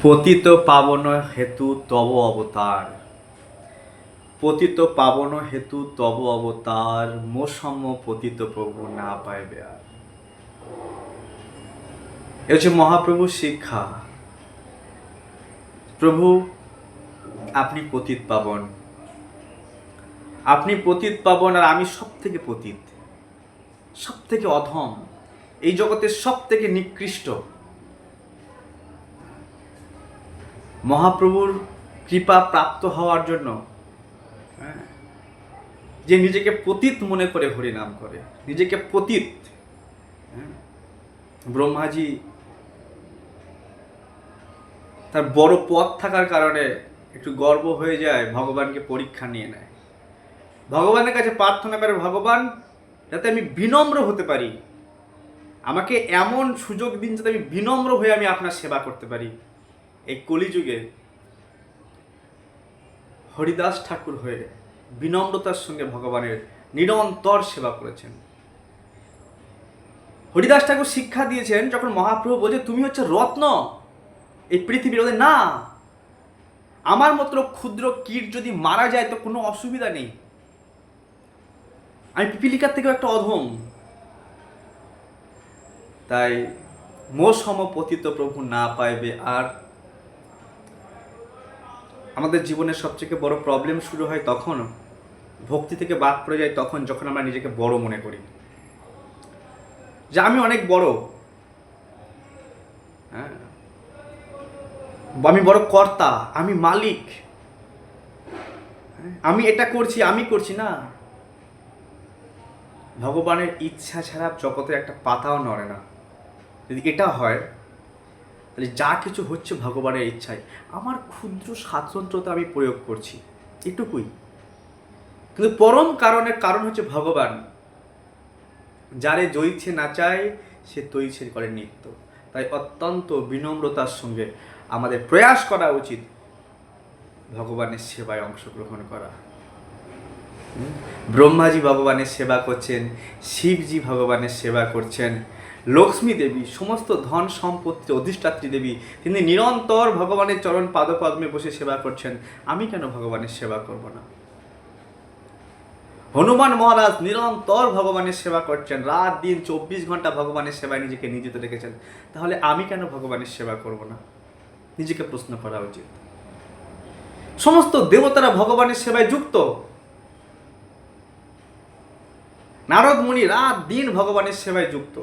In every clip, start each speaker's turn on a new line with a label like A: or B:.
A: পতিত পাবন হেতু তব অবতার, পতিত পাবন হেতু তব অবতার, মোসম পতিত প্রভু না পাইবে আর। এ হচ্ছে মহাপ্রভুর শিক্ষা। প্রভু আপনি পতিত পাবন, আপনি পতিত পাবন, আর আমি সব থেকে পতিত, সব থেকে অধম, এই জগতের সব থেকে নিকৃষ্ট। মহাপ্রভুর কৃপা প্রাপ্ত হওয়ার জন্য যে নিজেকে পতিত মনে করে হরিনাম করে, নিজেকে পতিত। ব্রহ্মাজি তার বড় পদ থাকার কারণে একটু গর্ব হয়ে যায়, ভগবানকে পরীক্ষা নিয়ে নেয়, ভগবানের কাছে প্রার্থনা করে, ভগবান যাতে আমি বিনম্র হতে পারি, আমাকে এমন সুযোগ দিন যাতে আমি বিনম্র হয়ে আমি আপনার সেবা করতে পারি। এই কলিযুগে হরিদাস ঠাকুর হয়ে বিনম্রতার সঙ্গে ভগবানের নিরন্তর সেবা করেছেন। হরিদাস ঠাকুর শিক্ষা দিয়েছেন, যখন মহাপ্রভু বলছে তুমি হচ্ছে রত্ন এই পৃথিবীর, না আমার মতো ক্ষুদ্র কীট যদি মারা যায় তো কোনো অসুবিধা নেই, আমি পিপিলিকার থেকেও একটা অধম। তাই মোসম পতিত প্রভু না পাইবে আর। আমাদের জীবনের সবথেকে বড় প্রবলেম শুরু হয় তখন, ভক্তি থেকে বাদ পড়ে যায় তখন, যখন আমরা নিজেকে বড় মনে করি, যে আমি অনেক বড়, হ্যাঁ আমি বড় কর্তা, আমি মালিক, আমি এটা করছি, আমি করছি না। ভগবানের ইচ্ছা ছাড়া জগতের একটা পাতাও নড়ে না। যদি এটা হয় তাহলে যা কিছু হচ্ছে ভগবানের ইচ্ছায়, আমার ক্ষুদ্র স্বাতন্ত্রতা আমি প্রয়োগ করছি, এটুকুই। কিন্তু পরম কারণ হচ্ছে ভগবান, যারে জয়ছে নাচায় সে তৈছে করে নিত্য। তাই অত্যন্ত বিনম্রতার সঙ্গে আমাদের প্রয়াস করা উচিত ভগবানের সেবায় অংশগ্রহণ করা। ব্রহ্মাজি ভগবানের সেবা করছেন, শিবজি ভগবানের সেবা করছেন, লক্ষ্মী দেবী সমস্ত ধন সম্পত্তি অধিষ্ঠাত্রী দেবী, তিনি নিরন্তর ভগবানের চরণ পাদপদ্মে বসে সেবা করছেন। আমি কেন ভগবানের সেবা করব না? হনুমান মহারাজ নিরন্তর ভগবানের সেবা করছেন, রাত দিন 24 ঘন্টা ভগবানের সেবায় নিজেকে নিয়োজিত রেখেছেন। তাহলে আমি কেন ভগবানের সেবা করব না? নিজেকে প্রশ্ন করা উচিত। সমস্ত দেবতারা ভগবানের সেবায় যুক্ত, নারদ মুনি রাত দিন ভগবানের সেবায় যুক্ত,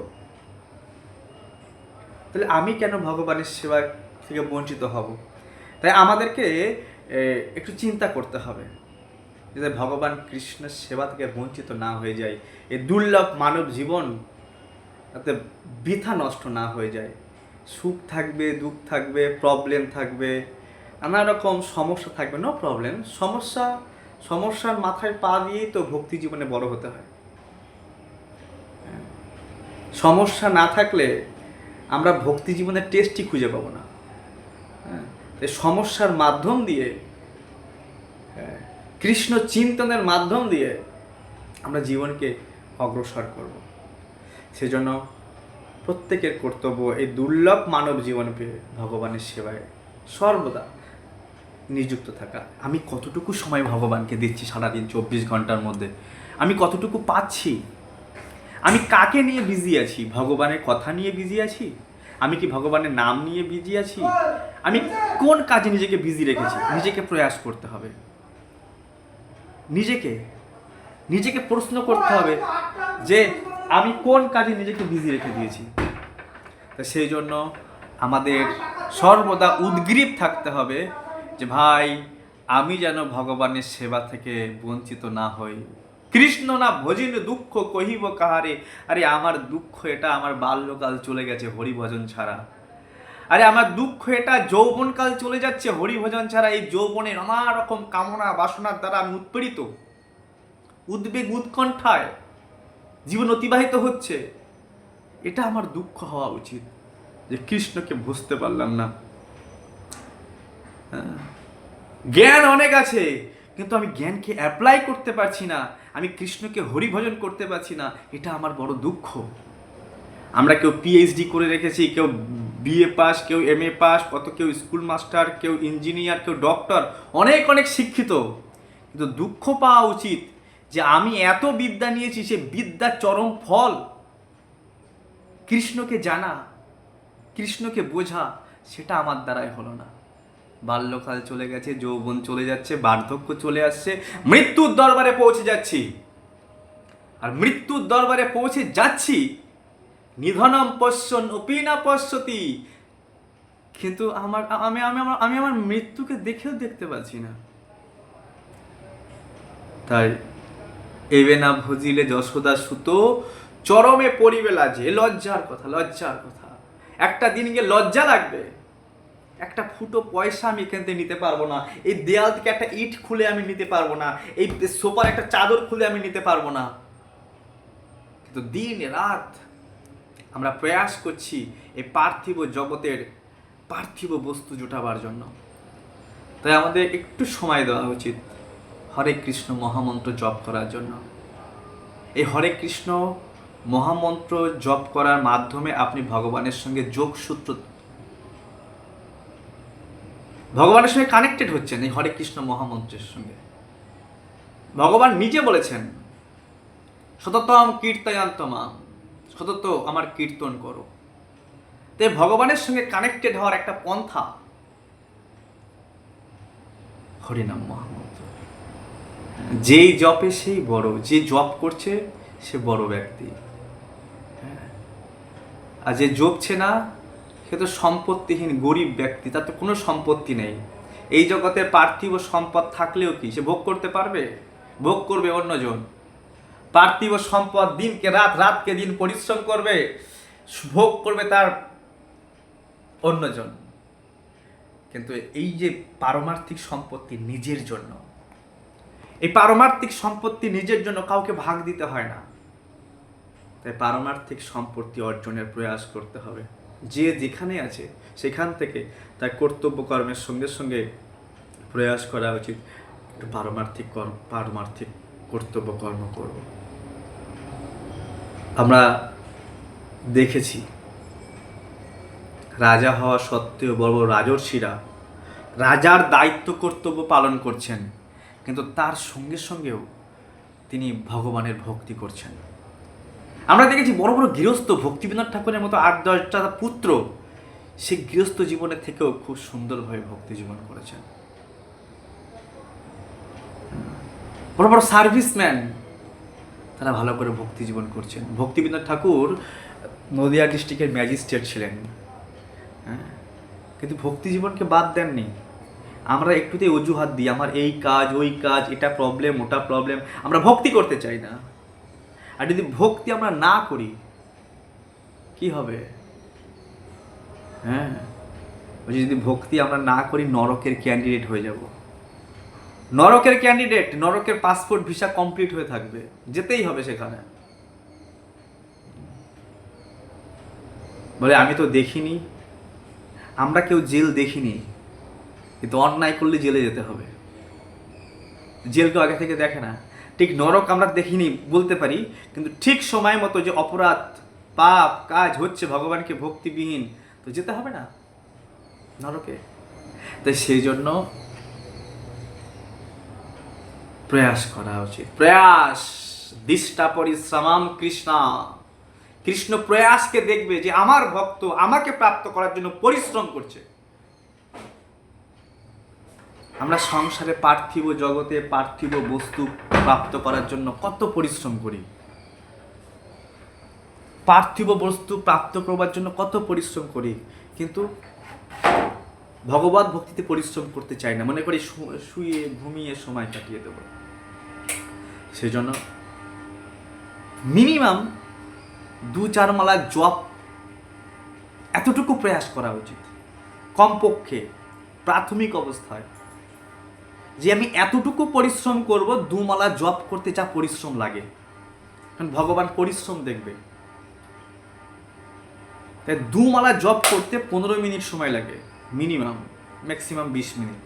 A: তাহলে আমি কেন ভগবানের সেবা থেকে বঞ্চিত হব? তাই আমাদেরকে একটু চিন্তা করতে হবে, যাতে ভগবান কৃষ্ণের সেবা থেকে বঞ্চিত না হয়ে যায়, এই দুর্লভ মানব জীবন যাতে বৃথা নষ্ট না হয়ে যায়। সুখ থাকবে, দুঃখ থাকবে, প্রবলেম থাকবে, নানা রকম সমস্যা থাকবে, নো প্রবলেম। সমস্যার মাথায় পা দিয়েই তো ভক্তি জীবনে বড় হতে হয়। সমস্যা না থাকলে আমরা ভক্তি জীবনের টেস্টই খুঁজে পাবো না। তাই সমস্যার মাধ্যম দিয়ে, কৃষ্ণ চিন্তনের মাধ্যম দিয়ে আমরা জীবনকে অগ্রসর করব। সেজন্য প্রত্যেকের কর্তব্য এই দুর্লভ মানব জীবনকে ভগবানের সেবায় সর্বদা নিযুক্ত থাকা। আমি কতটুকু সময় ভগবানকে দিচ্ছি সারাদিন 24 ঘন্টার মধ্যে, আমি কতটুকু পাচ্ছি, আমি কাকে নিয়ে বিজি আছি? ভগবানের কথা নিয়ে বিজি আছি? আমি কি ভগবানের নাম নিয়ে বিজি আছি? আমি কোন কাজে নিজেকে বিজি রেখেছি? নিজেকে প্রয়াস করতে হবে, নিজেকে প্রশ্ন করতে হবে যে আমি কোন কাজে নিজেকে বিজি রেখে দিয়েছি। তো সেই জন্য আমাদের সর্বদা উদ্গ্রীব থাকতে হবে যে ভাই আমি যেন ভগবানের সেবা থেকে বঞ্চিত না হই। কৃষ্ণ না ভজিন দুঃখ কহিব কাহারে। আরে আমার দুঃখ এটা, আমার বাল্যকাল চলে গেছে হরিভজন ছাড়া। আরে আমার দুঃখ এটা, যৌবনকাল চলে যাচ্ছে হরিভজন ছাড়া। এই যৌবনে নানা রকম কামনা বাসনার দ্বারা আমি উৎপীড়িত, উদ্বেগ উৎকণ্ঠায় জীবন অতিবাহিত হচ্ছে। এটা আমার দুঃখ হওয়া উচিত যে কৃষ্ণকে বুঝতে পারলাম না। জ্ঞান অনেক আছে, কিন্তু আমি জ্ঞানকে অ্যাপ্লাই করতে পারছি না, আমি কৃষ্ণকে হরিভজন করতে পারছি না। এটা আমার বড় দুঃখ। আমরা কেউ পিএইচডি করে রেখেছি, কেউ বিএ পাস, কেউ এমএ পাস, কত কেউ স্কুল মাস্টার, কেউ ইঞ্জিনিয়ার, কেউ ডক্টর, অনেক অনেক শিক্ষিত। কিন্তু দুঃখ পাওয়া উচিত যে আমি এত বিদ্যা নিয়েছি, সে বিদ্যার চরম ফল কৃষ্ণকে জানা, কৃষ্ণকে বোঝা, সেটা আমার দ্বারাই হলো না। বাল্যকাল চলে গেছে, যৌবন চলে যাচ্ছে, বার্ধক্য চলে আসছে, মৃত্যুর দরবারে পৌঁছে যাচ্ছি। আর মৃত্যুর দরবারে পৌঁছে যাচ্ছি, নিধনম পশ্যন অপিনা পশ্যতি, কিন্তু আমি আমার মৃত্যুকে দেখেও দেখতে পাচ্ছি না। তাই এবে না ভজিলে যশোদা সুত, চরমে পড়িবে লাজে। লজ্জার কথা, লজ্জার কথা। একটা দিন গিয়ে লজ্জা লাগবে। একটা ফুটো পয়সা আমি এখান থেকে নিতে পারবো না, এই দেয়াল থেকে একটা ইট খুলে আমি নিতে পারবো না, এই সোফার একটা চাদর খুলে আমি নিতে পারবো না। কিন্তু দিন রাত আমরা প্রয়াস করছি এই পার্থিব জগতের পার্থিব বস্তু জোটাবার জন্য। তাই আমাদের একটু সময় দেওয়া উচিত হরে কৃষ্ণ মহামন্ত্র জপ করার জন্য। এই হরে কৃষ্ণ মহামন্ত্র জপ করার মাধ্যমে আপনি ভগবানের সঙ্গে যোগসূত্র, ভগবানের সঙ্গে কানেক্টেড হচ্ছেন এই হরে কৃষ্ণ মহামন্ত্রের সঙ্গে। ভগবান নিজে বলেছেন সততম কীর্তয়ান্তমাম, সতত আমার কীর্তন করো। তাই ভগবানের সঙ্গে কানেক্টেড হওয়ার একটা পন্থা হরিনাম মহামন্ত্র। যেই জপে সেই বড়, যে জপ করছে সে বড় ব্যক্তি, আর যে জপছে না সে তো সম্পত্তিহীন গরিব ব্যক্তি, তার তো কোনো সম্পত্তি নেই। এই জগতের পার্থিব সম্পদ থাকলেও কি সে ভোগ করতে পারবে? ভোগ করবে অন্যজন। পার্থিব সম্পদ দিনকে রাত, রাতকে দিন পরিশ্রম করবে, ভোগ করবে তার অন্যজন। কিন্তু এই যে পারমার্থিক সম্পত্তি নিজের জন্য, এই পারমার্থিক সম্পত্তি নিজের জন্য কাউকে ভাগ দিতে হয় না। তাই পারমার্থিক সম্পত্তি অর্জনের প্রয়াস করতে হবে। যে যেখানে আছে সেখান থেকে তার কর্তব্য কর্মের সঙ্গে সঙ্গে প্রয়াস করা উচিত পারমার্থিক কর্তব্য কর্ম করব। আমরা দেখেছি রাজা হওয়া সত্ত্বেও বড় বড় রাজর্ষিরা রাজার দায়িত্ব কর্তব্য পালন করছেন, কিন্তু তার সঙ্গে সঙ্গেও তিনি ভগবানের ভক্তি করছেন। আমরা দেখেছি বড় বড় গৃহস্থ, ভক্তিবিনোদ ঠাকুরের মতো 8-10টা পুত্র সে গৃহস্থ জীবনের থেকেও খুব সুন্দরভাবে ভক্তি জীবন করেছেন। বড় বড় সার্ভিসম্যান তারা ভালো করে ভক্তি জীবন করছেন। ভক্তিবিনোদ ঠাকুর নদিয়া ডিস্ট্রিক্টের ম্যাজিস্ট্রেট ছিলেন, কিন্তু ভক্তি জীবনকে বাদ দেননি। আমরা একটুতেই অজুহাত দিই, আমার এই কাজ ওই কাজ, এটা প্রবলেম ওটা প্রবলেম, আমরা ভক্তি করতে চাই না। আর যদি ভক্তি আমরা না করি কি হবে? যদি ভক্তি আমরা না করি নরকের ক্যান্ডিডেট হয়ে যাব। নরকের ক্যান্ডিডেট, নরকের পাসপোর্ট ভিসা কমপ্লিট হয়ে থাকবে, যেতেই হবে সেখানে। বলে আমি তো দেখিনি, আমরা কেউ জেল দেখিনি, কিন্তু অন্যায় করলে জেলে যেতে হবে। জেল কেউ আগে থেকে দেখে না। ঠিক নরক আমরা দেখিনি বলতে পারি, কিন্তু ঠিক সময় মতো যে অপরাধ পাপ কাজ হচ্ছে ভগবানকে ভক্তিবিহীন, তো যেতে হবে না নরকে। তাই সেই জন্য প্রয়াস করা উচিত। প্রয়াস দিষ্টা পরিশ্রমম কৃষ্ণা। কৃষ্ণ প্রয়াসকে দেখবে যে আমার ভক্ত আমাকে প্রাপ্ত করার জন্য পরিশ্রম করছে। আমরা সংসারে পার্থিব জগতে পার্থিব বস্তু প্রাপ্ত করার জন্য কত পরিশ্রম করি, পার্থিব বস্তু প্রাপ্ত করবার জন্য কত পরিশ্রম করি, কিন্তু ভগবত ভক্তিতে পরিশ্রম করতে চাই না। মনে করি শুয়ে ঘুমিয়ে সময় কাটিয়ে দেব। সেজন্য মিনিমাম 2-4 মালা জপ এতটুকু প্রয়াস করা উচিত, কমপক্ষে প্রাথমিক অবস্থায়, যে আমি এতটুকু পরিশ্রম করব। 2 মালা জপ করতে যা পরিশ্রম লাগে, কারণ ভগবান পরিশ্রম দেখবে। তাই 2 মালা জপ করতে 15 মিনিট সময় লাগে মিনিমাম, ম্যাক্সিমাম 20 মিনিট।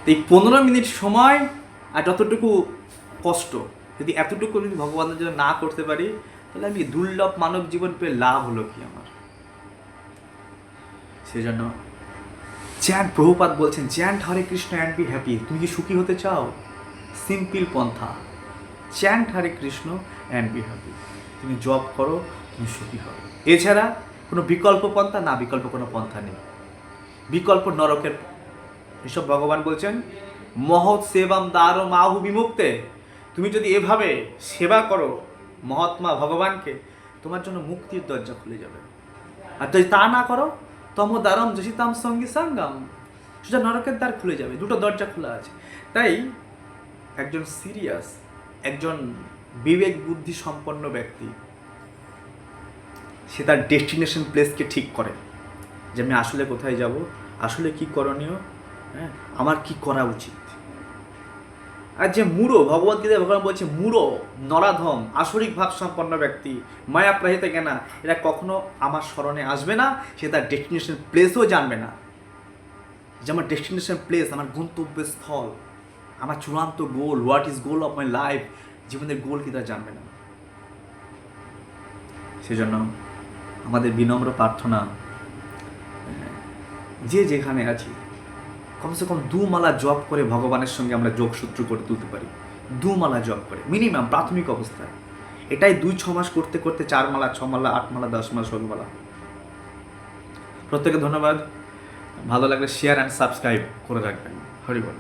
A: এই 15 মিনিট সময় আর যতটুকু কষ্ট, যদি এতটুকু যদি ভগবানের জন্য না করতে পারি, তাহলে আমি দুর্লভ মানব জীবন পেয়ে লাভ হলো কি আমার? সেই জন্য চ্যান্ট, প্রভুপাদ বলছেন chant Hare Krishna and be happy. তুমি কি সুখী হতে চাও? সিম্পল পন্থা, chant Hare Krishna and be happy. তুমি জব করো, তুমি সুখী হবে। এছাড়া কোনো বিকল্প পন্থা না, বিকল্প কোনো পন্থা নেই। বিকল্প নরকের। এসব ভগবান বলছেন মহৎ সেবাম দ্বারো মাহু বিমুক্তে। তুমি যদি এভাবে সেবা করো মহাত্মা ভগবানকে, তোমার জন্য মুক্তির দরজা খুলে যাবে। আর যদি তা না করো, তম দ্বারম যশিতাম সঙ্গী সাঙ্গাম, সেটা নরকের দ্বার খুলে যাবে। দুটো দরজা খোলা আছে। তাই একজন সিরিয়াস, একজন বিবেক বুদ্ধি সম্পন্ন ব্যক্তি সে তার ডেস্টিনেশন প্লেসকে ঠিক করে যে আমি আসলে কোথায় যাব, আসলে কি করণীয়, হ্যাঁ, আমার কি করা উচিত। আর যে মূঢ়, ভগবদ্গীতায় ভগবান বলছে মূঢ়, নরাধম, আসরিক ভাব সম্পন্ন ব্যক্তি, মায়া প্রাহিত জ্ঞানা, এরা কখনো আমার স্মরণে আসবে না, সে তার ডেস্টিনেশন প্লেসও জানবে না। যে আমার ডেস্টিনেশন প্লেস, আমার গন্তব্যস্থল, আমার চূড়ান্ত goal, what is goal of my life, জীবনের গোল কি তা জানবে না। সেজন্য আমাদের বিনম্র প্রার্থনা, যে যেখানে আছি কমসে কম 2 মালা জপ করে ভগবানের সঙ্গে আমরা যোগসূত্র করে তুলতে পারি। 2 মালা জপ করে মিনিমাম প্রাথমিক অবস্থায়। এটাই 2-6 মাস করতে করতে 4 মালা, 6 মালা, 8 মালা, 10 মাস, 16 মালা। প্রত্যেকে ধন্যবাদ। ভালো লাগলে শেয়ার অ্যান্ড সাবস্ক্রাইব করে রাখবেন। হরি বল।